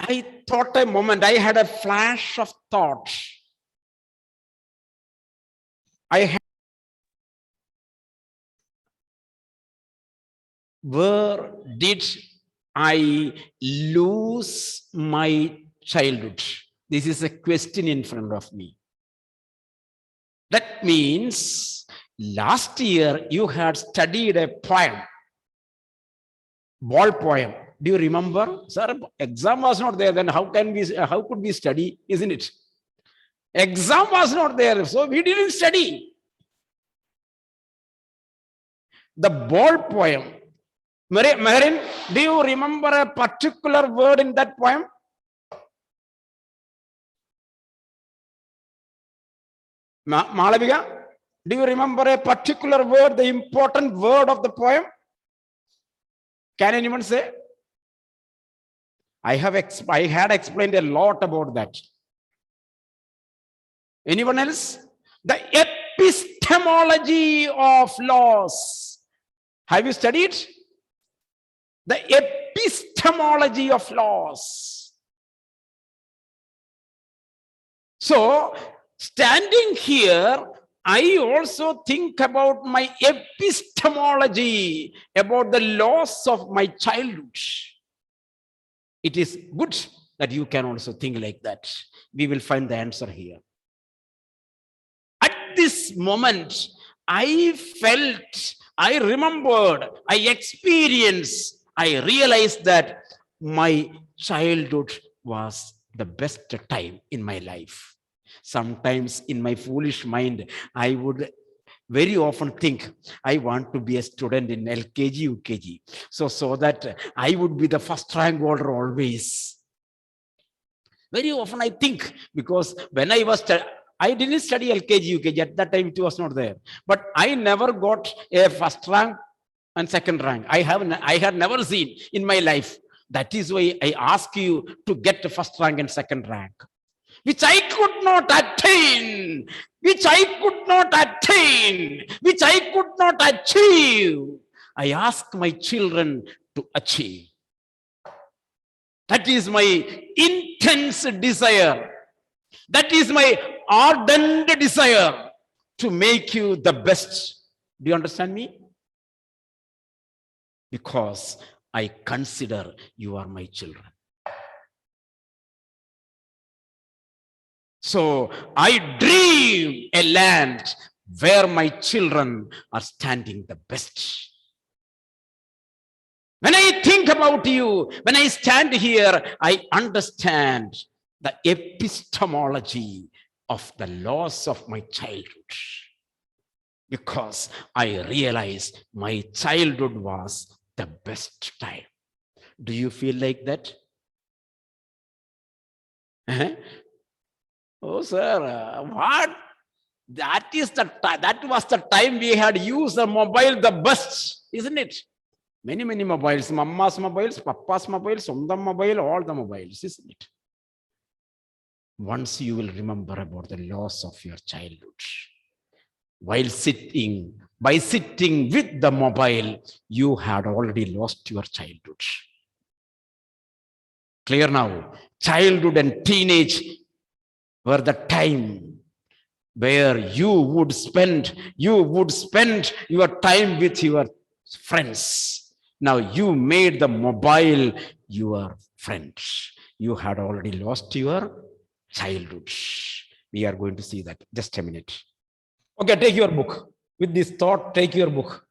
I thought a moment, I had a flash of thought. Where did I lose my childhood? This is a question in front of me. That means last year you had studied a poem, ball poem. Do you remember? Sir, exam was not there, then how could we study, isn't it? Exam was not there, so we didn't study. The ball poem. Marin, do you remember a particular word in that poem? Malavika, do you remember a particular word, the important word of the poem? Can anyone say? I had explained a lot about that. Anyone else? The epistemology of laws. Have you studied? The epistemology of laws. So, standing here, I also think about my epistemology, about the laws of my childhood. It is good that you can also think like that. We will find the answer here. At this moment, I felt, I remembered, I experienced, I realized that my childhood was the best time in my life. Sometimes in my foolish mind, I would very often think I want to be a student in LKG, UKG. So that I would be the first rank holder always. Very often I think, because when I was, I didn't study LKG, UKG. At that time, it was not there. But I never got a first rank and second rank. I had never seen in my life. That is why I ask you to get the first rank and second rank, which I could not attain, which I could not attain, which I could not achieve. I ask my children to achieve. That is my intense desire. That is my ardent desire to make you the best. Do you understand me? Because I consider you are my children. So I dream a land where my children are standing the best. When I think about you, when I stand here, I understand the epistemology of the laws of my childhood, because I realize my childhood was the best time. Do you feel like that? Oh, sir, what? That was the time we had used the mobile the best, isn't it? Many mobiles, mamma's mobiles, papa's mobiles, sondam mobile, all the mobiles, isn't it? Once you will remember about the loss of your childhood. By sitting with the mobile, you had already lost your childhood. Clear now? Childhood and teenage were the time where you would spend your time with your friends. Now you made the mobile your friend. You had already lost your childhood. We are going to see that. Just a minute. Okay, take your book. With this thought, take your book.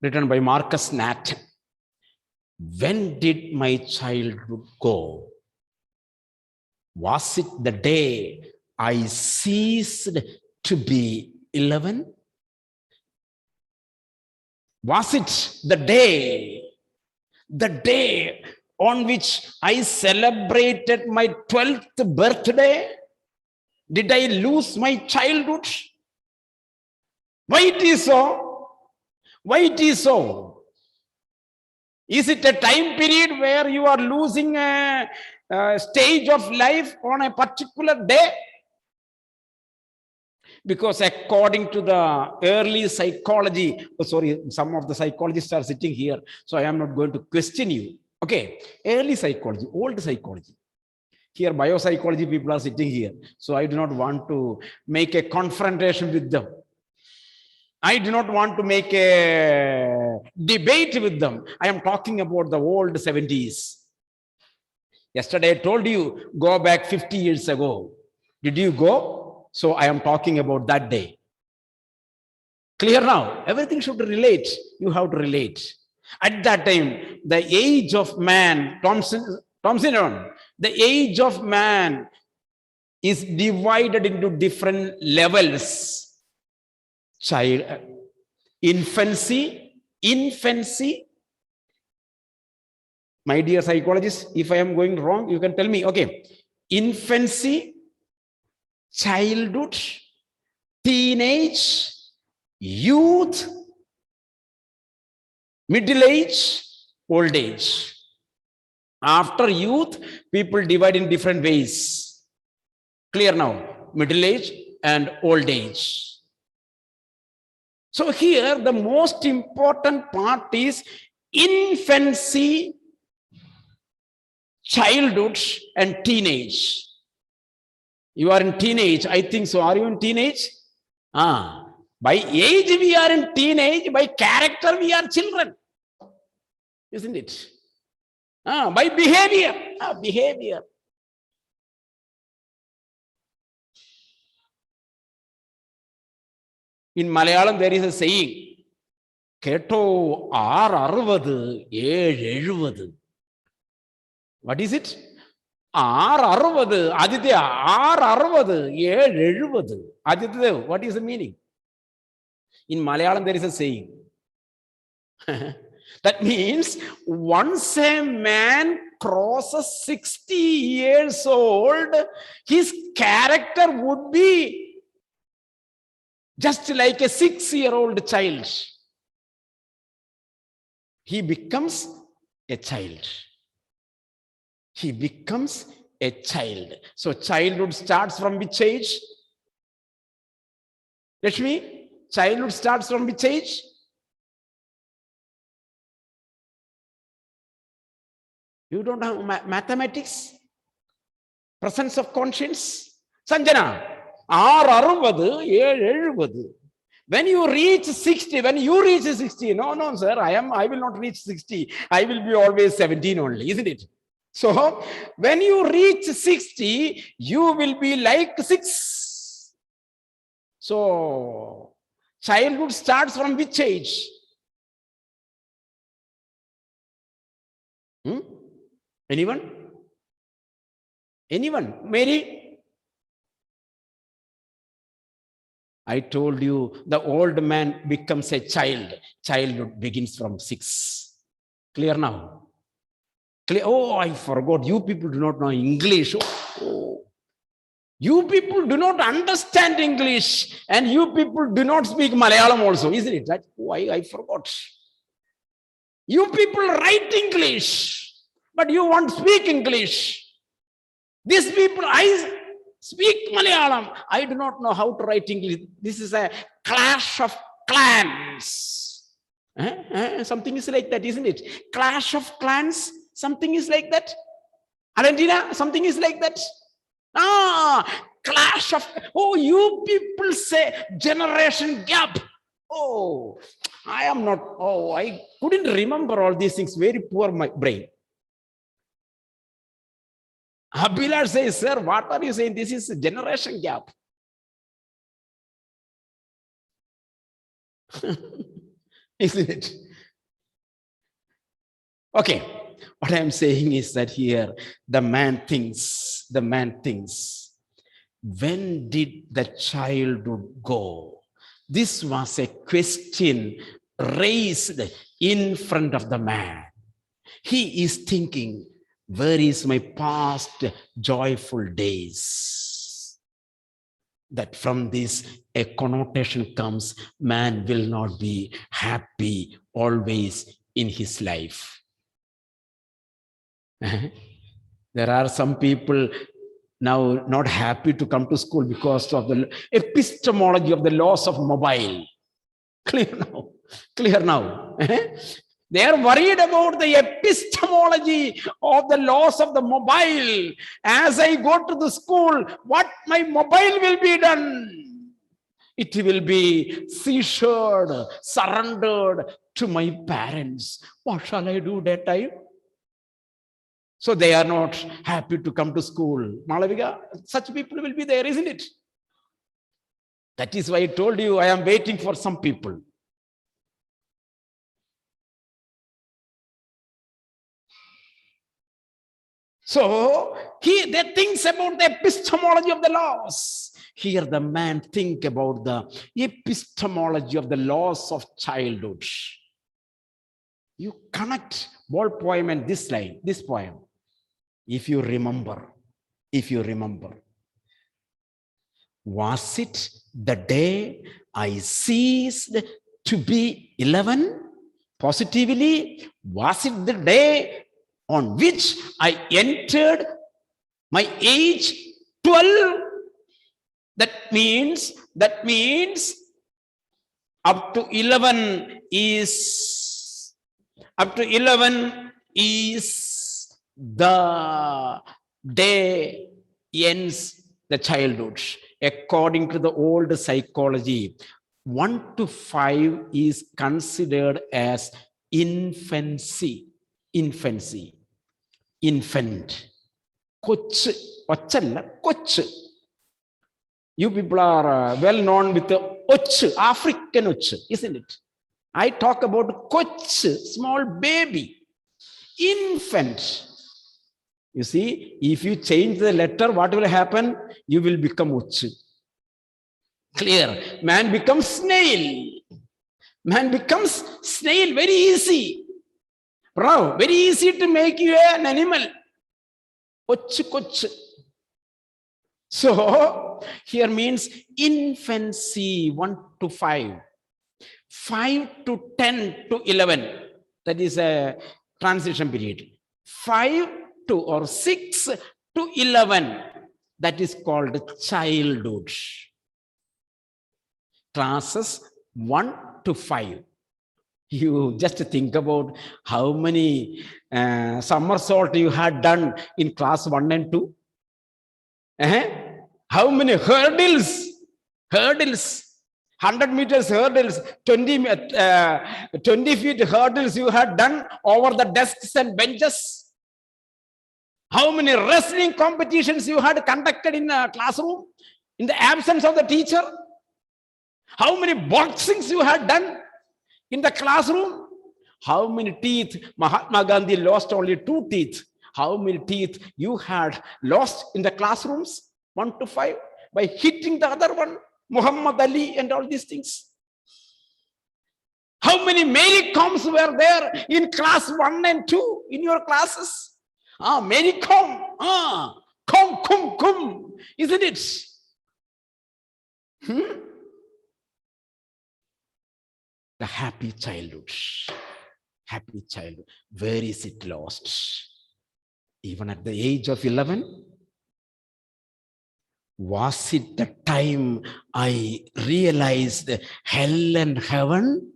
Written by Marcus Nat. When did my childhood go? Was it the day I ceased to be 11? Was it the day on which I celebrated my 12th birthday? Did I lose my childhood? Why it is so? Why it is so? Is it a time period where you are losing a stage of life on a particular day? Because according to the early psychology, some of the psychologists are sitting here, so I am not going to question you. Okay, early psychology, old psychology. Here, biopsychology people are sitting here, so I do not want to make a confrontation with them. I do not want to make a debate with them. I am talking about the old 70s. Yesterday, I told you, go back 50 years ago. Did you go? So I am talking about that day. Clear now? Everything should relate. You have to relate. At that time, the age of man, Thompson, the age of man is divided into different levels. Child, infancy, my dear psychologists, if I am going wrong, you can tell me. Okay, infancy, childhood, teenage, youth, middle age, old age. After youth, people divide in different ways. Clear now? Middle age and old age. So here, the most important part is infancy, childhood, and teenage. You are in teenage, I think so. Are you in teenage? By age, we are in teenage. By character, we are children. Isn't it? By behavior. Behavior. In Malayalam, there is a saying, Keto R60, 770. What is it? R60, Aditya, R60, 770. Aditya, what is the meaning? In Malayalam, there is a saying. That means once a man crosses 60 years old, his character would be just like a 6-year-old child. He becomes a child. He becomes a child. So childhood starts from which age? Lakshmi, childhood starts from which age? You don't have mathematics? Presence of conscience? Sanjana, 660, 770. When you reach 60, no, sir, I will not reach 60. I will be always 17 only, isn't it? So when you reach 60, you will be like 6. So childhood starts from which age? Anyone? Mary? I told you the old man becomes a child. Childhood begins from 6. Clear now? Clear? Oh, I forgot. You people do not know English. Oh. You people do not understand English. And you people do not speak Malayalam also, isn't it? That, oh, I forgot. You people write English, but you won't speak English. These people, I speak Malayalam. I do not know how to write English. This is a clash of clans. Something is like that, isn't it? Clash of clans. Something is like that. Argentina, something is like that. Clash of, oh, you people say generation gap. Oh, I am not, oh, I couldn't remember all these things. Very poor my brain. Abhilash says, sir, what are you saying? This is a generation gap. Isn't it? Okay. What I am saying is that here, the man thinks, when did the childhood go? This was a question raised in front of the man. He is thinking, where is my past joyful days? That from this a connotation comes, man will not be happy always in his life. There are some people Now not happy to come to school because of the epistemology of the loss of mobile. Clear now? Clear now? They are worried about the epistemology of the loss of the mobile. As I go to the school, what my mobile will be done? It will be seized, surrendered to my parents. What shall I do that time? So they are not happy to come to school. Malavika, such people will be there, isn't it? That is why I told you I am waiting for some people. So they thinks about the epistemology of the laws. Here the man think about the epistemology of the laws of childhood. You connect whole poem and this line, this poem. If you remember, was it the day I ceased to be 11? Positively, was it the day on which I entered my age 12? That means up to 11 is the day ends the childhood. According to the old psychology, 1 to 5 is considered as infancy. Infant. Koch. Koch. You people are well known with the Och, African Och, isn't it? I talk about Koch, small baby, infant. You see, if you change the letter, what will happen? You will become Och. Clear. Man becomes snail. Very easy. Bro, very easy to make you an animal. Koch. So here means infancy 1 to 5. 5 to 10 to 11. That is a transition period. 5 to or 6 to 11. That is called childhood. Classes 1 to 5. You just think about how many somersault you had done in class 1 and 2. How many hurdles, 100 meters hurdles, 20 feet hurdles you had done over the desks and benches. How many wrestling competitions you had conducted in a classroom in the absence of the teacher. How many boxings you had done in the classroom. How many teeth? Mahatma Gandhi lost only 2 teeth. How many teeth you had lost in the classrooms? 1 to 5 by hitting the other one, Muhammad Ali and all these things. How many Mary Coms were there in class 1 and 2 in your classes? Mary Com, cum, isn't it? The happy childhood. Where is it lost? Even at the age of 11? Was it the time I realized hell and heaven?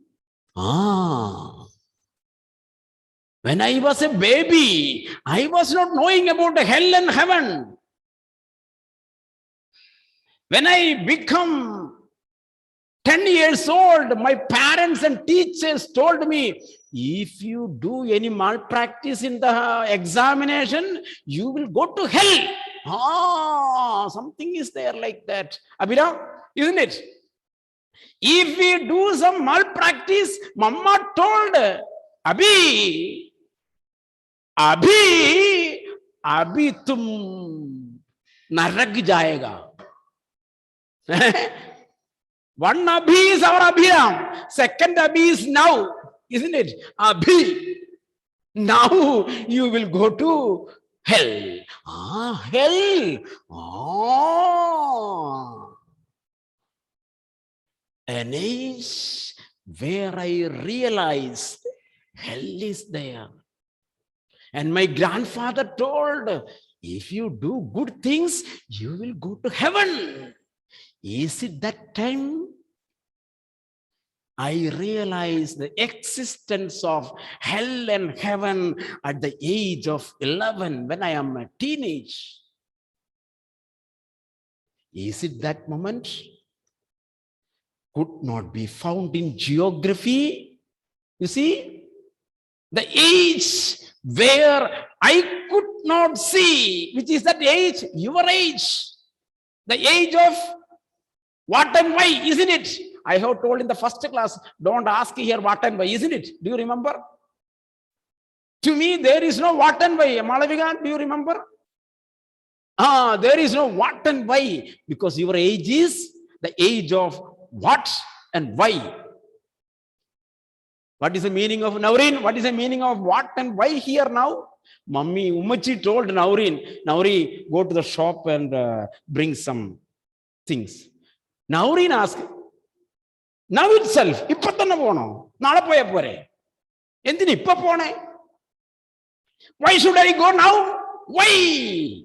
When I was a baby, I was not knowing about hell and heaven. When I become 10 years old, my parents and teachers told me, if you do any malpractice in the examination, you will go to hell. Something is there like that. Abhira, isn't it? If we do some malpractice, Mama told, Abhi tum narag jayega. One Abhi is our Abhiram. Second Abhi is now, isn't it? Abhi. Now you will go to hell. Hell. An age where I realized hell is there. And my grandfather told, If you do good things, you will go to heaven. Is it that time? I realized the existence of hell and heaven at the age of 11 when I am a teenage. Is it that moment? Could not be found in geography. You see, the age where I could not see, which is that age, your age, the age of what and why, isn't it? I have told in the first class, don't ask here what and why, isn't it? Do you remember? To me, there is no what and why. Malavigan, do you remember? There is no what and why, because your age is the age of what and why. What is the meaning of Naurin? What is the meaning of what and why here now? Mummy, Umachi told Naurin, Nauri, go to the shop and bring some things. Naurin asked, now itself, Ipatana pono, Nalapoya pore. Endin Ippa pone. Why should I go now? Why?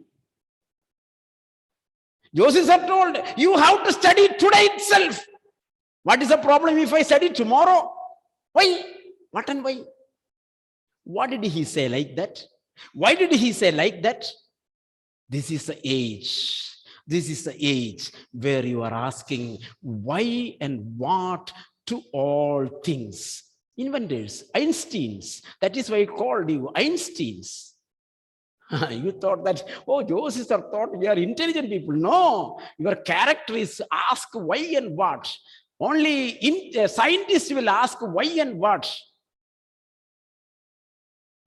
Joseph sir told, you have to study today itself. What is the problem if I study tomorrow? Why? What and why? What did he say like that? Why did he say like that? This is the age. This is the age where you are asking why and what to all things. Inventors, Einsteins. That is why I called you Einsteins. You thought that, oh, Joseph sir thought we are intelligent people. No, your character is ask why and what. Only scientists will ask why and what.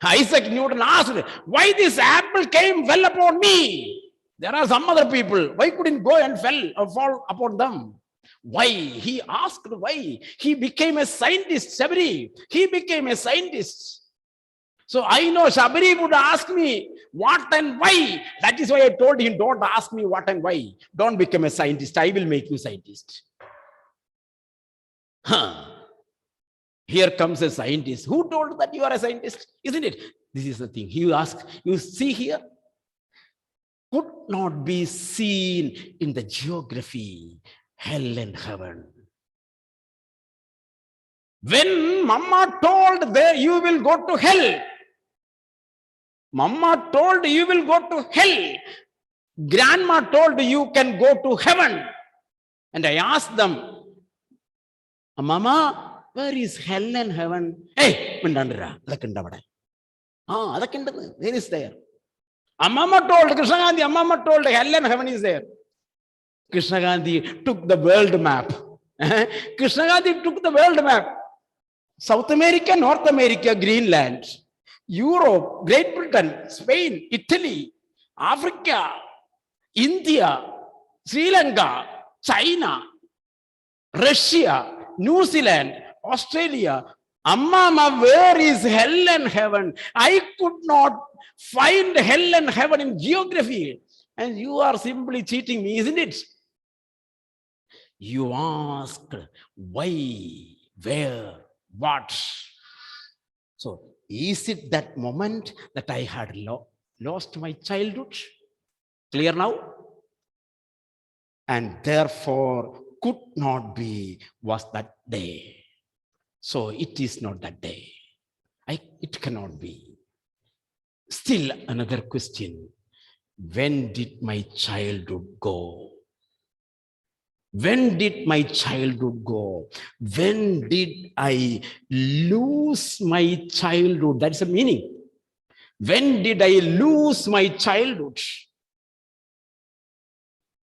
Isaac Newton asked, why this apple came well upon me? There are some other people. Why couldn't go and fall upon them? Why? He asked why. He became a scientist, Sabri. He became a scientist. So I know Sabri would ask me what and why. That is why I told him, don't ask me what and why. Don't become a scientist. I will make you scientist. Here comes a scientist. Who told that you are a scientist? Isn't it? This is the thing. You ask, you see here, could not be seen in the geography, hell and heaven. When Mama told that you will go to hell, Mama told you will go to hell, Grandma told you can go to heaven. And I asked them, Mama, where is hell and heaven? Hey, Mindandra, where is there? Amma told, Krishna Gandhi, Amma told hell and heaven is there. Krishna Gandhi took the world map. Krishna Gandhi took the world map. South America, North America, Greenland, Europe, Great Britain, Spain, Italy, Africa, India, Sri Lanka, China, Russia, New Zealand, Australia. Amma, where is hell and heaven? I could not find hell and heaven in geography. And you are simply cheating me, isn't it? You asked why, where, what. So is it that moment that I had lost my childhood? Clear now? And therefore could not be was that day. So it is not that day. It cannot be. Still another question. When did my childhood go? When did my childhood go? When did I lose my childhood? That's the meaning. When did I lose my childhood?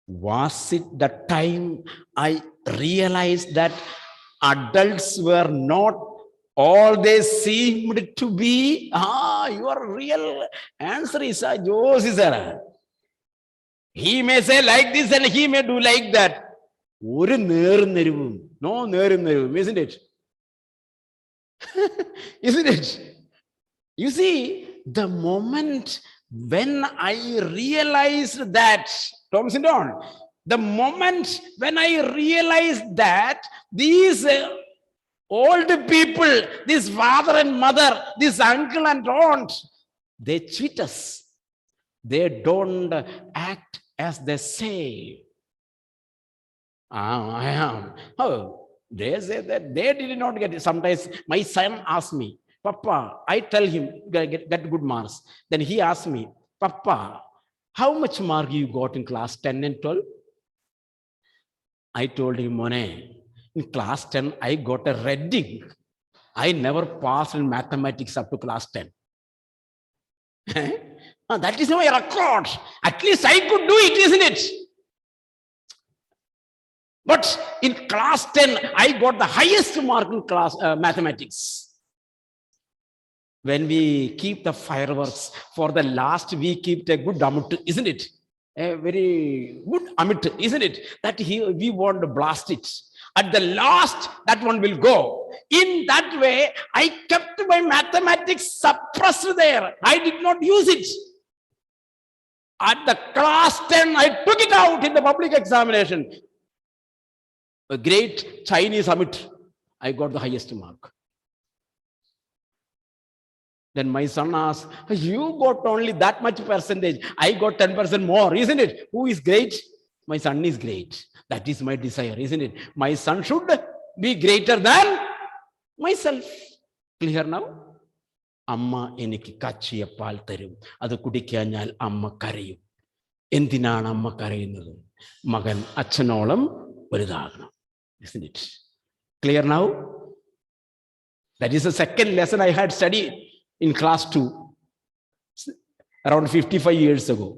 Was it the time I realized that adults were not all they seemed to be? Your real answer is Joseph sir. He may say like this and he may do like that. No nerum, isn't it? Isn't it? You see, the moment when I realized that, Tom, sit down. The moment when I realized that these old people, this father and mother, this uncle and aunt, they cheat us. They don't act as they say. I am. Oh, they say that they did not get it. Sometimes my son asks me, Papa, I tell him, get good marks. Then he asks me, Papa, how much mark you got in class 10 and 12? I told him, Mone, in class 10, I got a red ink. I never passed in mathematics up to class 10. That is my record. At least I could do it, isn't it? But in class 10, I got the highest mark in class mathematics. When we keep the fireworks for the last, we keep a good amit, isn't it? A very good amit, isn't it? That we want to blast it. At the last, that one will go. In that way, I kept my mathematics suppressed there. I did not use it. At the class 10, I took it out in the public examination. A great Chinese amit, I got the highest mark. Then my son asked, you got only that much percentage. I got 10% more, isn't it? Who is great? My son is great. That is my desire, isn't it? My son should be greater than myself. Clear now? Amma eniki kachiya paal tharum. Adu kudikkanal amma karayum. Endinana amma karayunnathu? Magan achanolam valudaaganam. Isn't it? Clear now? That is the second lesson I had studied in class 2, around 55 years ago.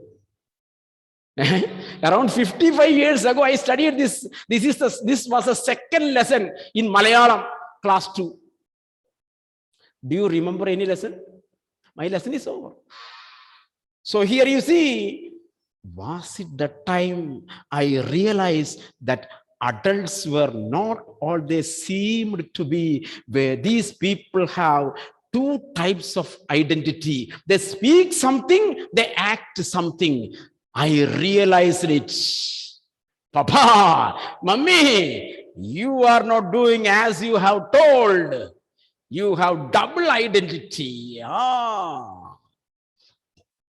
Around 55 years ago, I studied this. This was the second lesson in Malayalam, class 2. Do you remember any lesson? My lesson is over. So here you see, was it the time I realized that adults were not all they seemed to be, where these people have two types of identity. They speak something, they act something. I realized it. Papa, Mummy, you are not doing as you have told. You have double identity.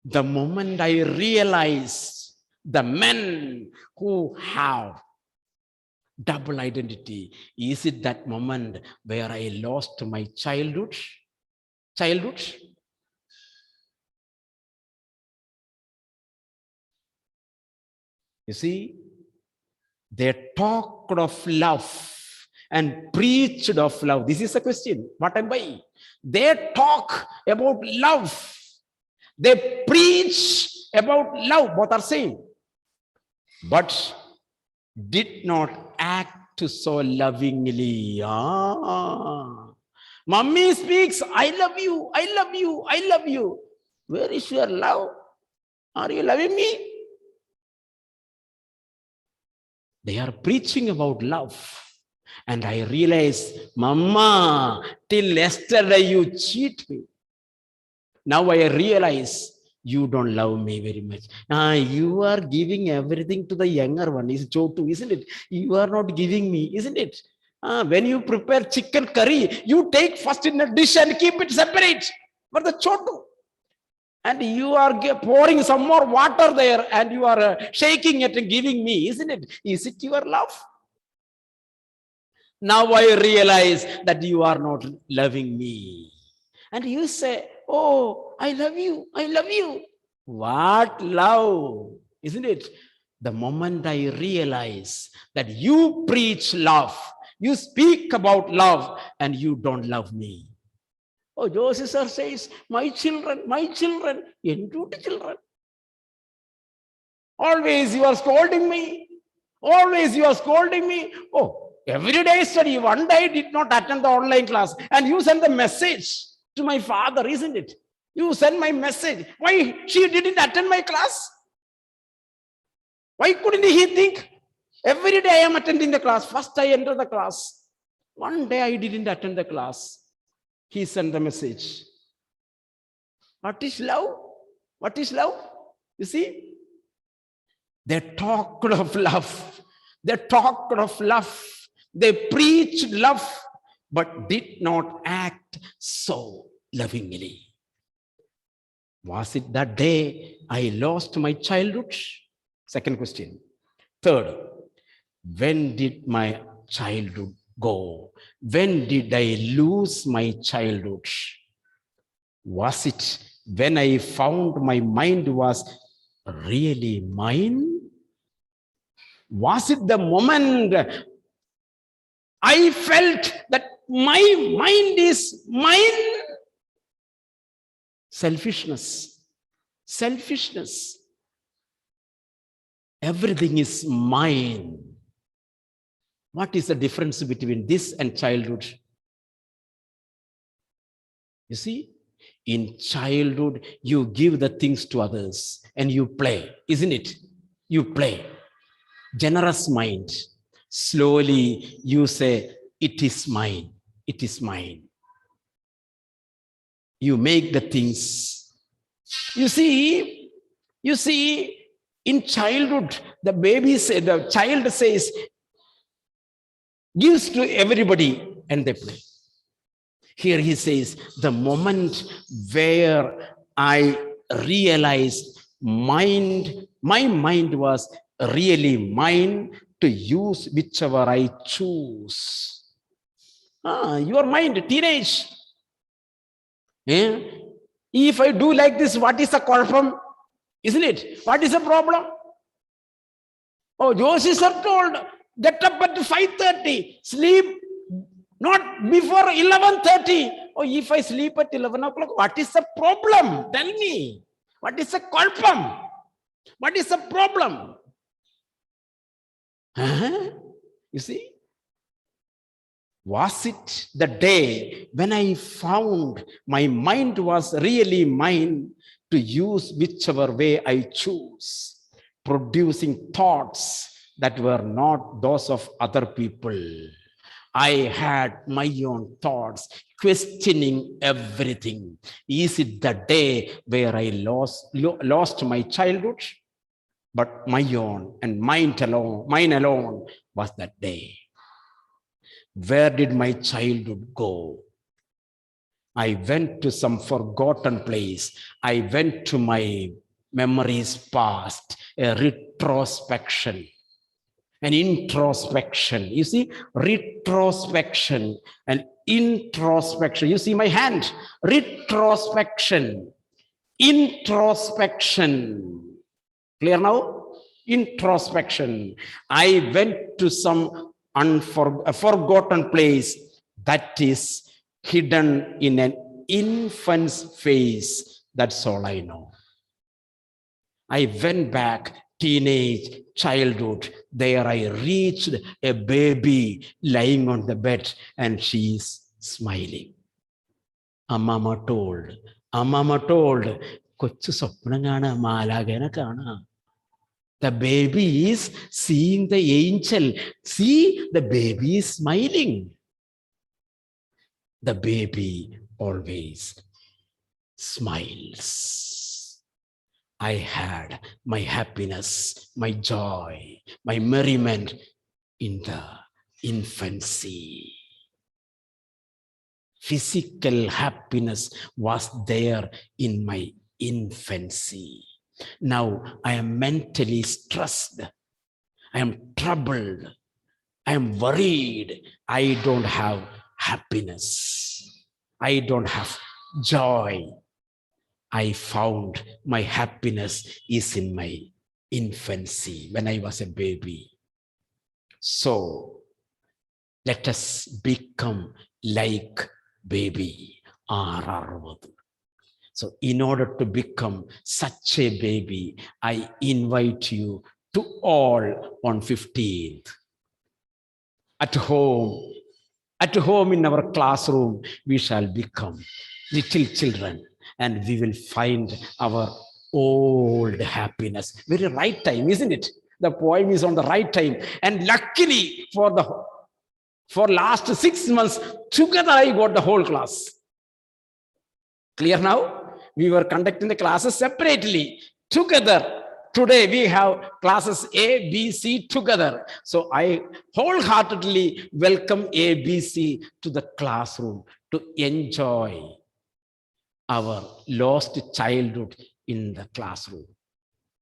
The moment I realized the men who have double identity, is it that moment where I lost my childhood? You see, they talked of love and preached of love. This is a question. What am I? They talk about love. They preach about love. Both are same. But did not act so lovingly. Mummy speaks, I love you, I love you, I love you. Where is your love? Are you loving me? They are preaching about love. And I realized, Mama, till yesterday you cheat me. Now I realize you don't love me very much. You are giving everything to the younger one. Is Chotu, isn't it? You are not giving me, isn't it? When you prepare chicken curry, you take first in a dish and keep it separate for the Chotu. And you are pouring some more water there and you are shaking it and giving me, isn't it? Is it your love? Now I realize that you are not loving me. And you say, oh, I love you, I love you. What love, isn't it? The moment I realize that you preach love, you speak about love, and you don't love me. Oh, Joseph sir says, my children, into children. Always you are scolding me. Always you are scolding me. Oh, every day study. One day I did not attend the online class. And you send the message to my father, isn't it? You send my message. Why she didn't attend my class? Why couldn't he think? Every day I am attending the class. First I enter the class. One day I didn't attend the class. He sent the message. What is love? What is love? You see? They talked of love. They talked of love. They preached love, but did not act so lovingly. Was it that day I lost my childhood? Second question. Third, when did my childhood go? When did I lose my childhood? Was it when I found my mind was really mine? Was it the moment I felt that my mind is mine? Selfishness. Selfishness. Everything is mine. What is the difference between this and childhood? You see, in childhood, you give the things to others and you play, isn't it? You play. Generous mind. Slowly, you say, it is mine. It is mine. You make the things. You see, in childhood, the child says, gives to everybody and they play. Here he says, the moment where I realized my mind was really mine to use whichever I choose. Your mind, teenage. Yeah? If I do like this, what is the problem? Isn't it? What is the problem? Oh, Josie sir told, get up at 5:30, sleep not before 11:30. Oh, if I sleep at 11 o'clock, what is the problem? Tell me. What is the problem? What is the problem? You see? Was it the day when I found my mind was really mine to use whichever way I choose, producing thoughts that were not those of other people? I had my own thoughts, questioning everything. Is it the day where I lost my childhood? But my own and mine alone was that day. Where did my childhood go? I went to some forgotten place. I went to my memories past, a retrospection, an introspection. You see, retrospection and introspection. You see my hand, retrospection, introspection. Clear now? Introspection. I went to some a forgotten place that is hidden in an infant's face. That's all I know. I went back, teenage, childhood. There I reached a baby lying on the bed and she is smiling. Mama told, കൊച്ചു സ്വപ്നം കാണാ, മാലാഖേനെ കാണാ. The baby is seeing the angel. See, the baby is smiling. The baby always smiles. I had my happiness, my joy, my merriment in the infancy. Physical happiness was there in my infancy. Now I am mentally stressed. I am troubled. I am worried. I don't have happiness. I don't have joy. I found my happiness is in my infancy, when I was a baby. So let us become like baby R60. So in order to become such a baby, I invite you to all on 15th. At home in our classroom, we shall become little children and we will find our old happiness. Very right time, isn't it? The poem is on the right time. And luckily for last 6 months, together I got the whole class. Clear now? We were conducting the classes separately. Together, today we have classes A, B, C together. So I wholeheartedly welcome A, B, C to the classroom to enjoy our lost childhood in the classroom.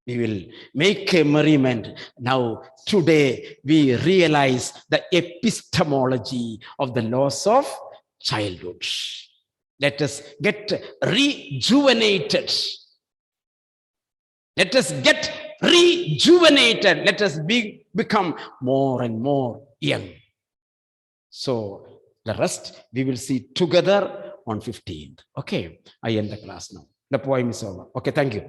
We will make a merriment. Now, today, we realize the epistemology of the loss of childhood. Let us get rejuvenated. Let us get rejuvenated. Let us become more and more young. So the rest we will see together on 15th. Okay, I end the class now. The poem is over. Okay, thank you.